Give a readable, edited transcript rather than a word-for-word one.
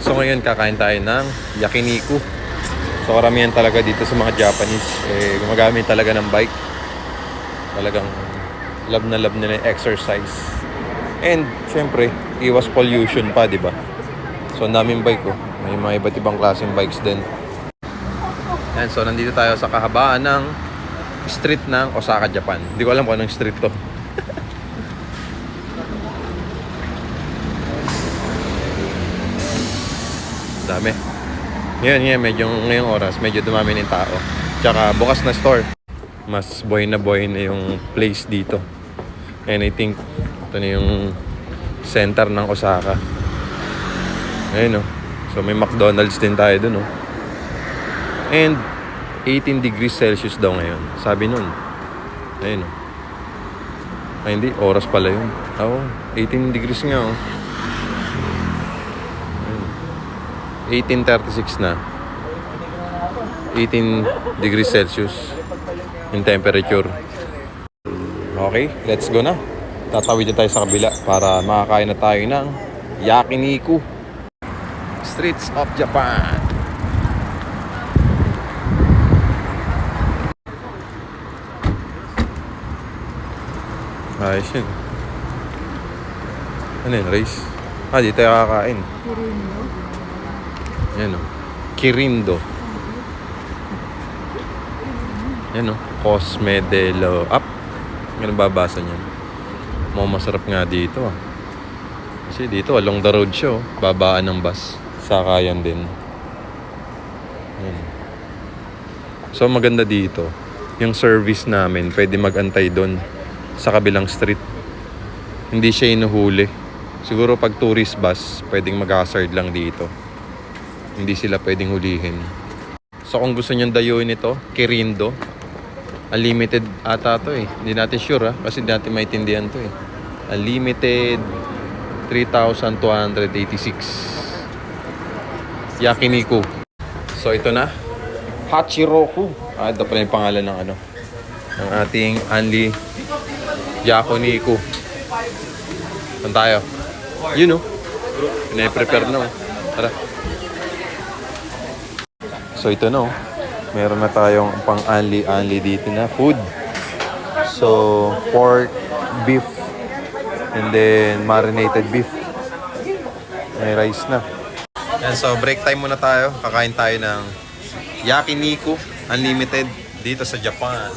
So ngayon kakain tayo ng yakiniku. So karamihan talaga dito sa mga Japanese gumagamit talaga ng bike. Talagang love na love nila yung exercise. And syempre, iwas pollution pa, di ba? So ang daming bike oh. May mga iba't ibang klaseng bikes din. And so nandito tayo sa kahabaan ng street ng Osaka, Japan. Hindi ko alam kung anong street to. Dami. Ngayon, medyo ngayong oras, medyo dumami ng tao. Tsaka bukas na store. Mas boy na yung place dito. And I think ito na yung center ng Osaka. Ayun oh. So may McDonald's din tayo dun oh. And 18 degrees Celsius daw ngayon. Sabi nun. Ayun oh. Ay hindi, oras pala yun. Oo, 18 degrees nga oh. 18:36 na. 18 degrees Celsius yung temperature. Okay, let's go na. Tatawid na tayo sa kabila para makakain na tayo ng yakiniku. Streets of Japan. Ayos yun. Ano yun, rice? Di tayo kakain. Yan o. Kirindo. Yan o. Cosme de lo Up. Ganun babasa niyan. Masarap nga dito ah. Kasi dito along the road siya oh. Babaan ng bus. Sakayan din. Yan. So maganda dito. Yung service namin pwede magantay doon sa kabilang street. Hindi siya inuhuli. Siguro pag tourist bus pwedeng mag-hazard lang dito. Hindi sila pwedeng hulihin. So kung gusto niyong dayuin ito, Kirindo. Unlimited ata to eh. Hindi natin sure kasi hindi natin maintindihan to eh. Unlimited 3,286. Yakiniku. So ito na. Hachiroku. Ito pala yung pangalan ng ng ating Anli Yakiniku. Saan tayo? Yun oh. Pinaprepare na oh. Tara. So ito no, meron na tayong pang anli dito na food. So pork, beef, and then marinated beef. May rice na. And so break time muna tayo. Kakain tayo ng yakiniku unlimited dito sa Japan.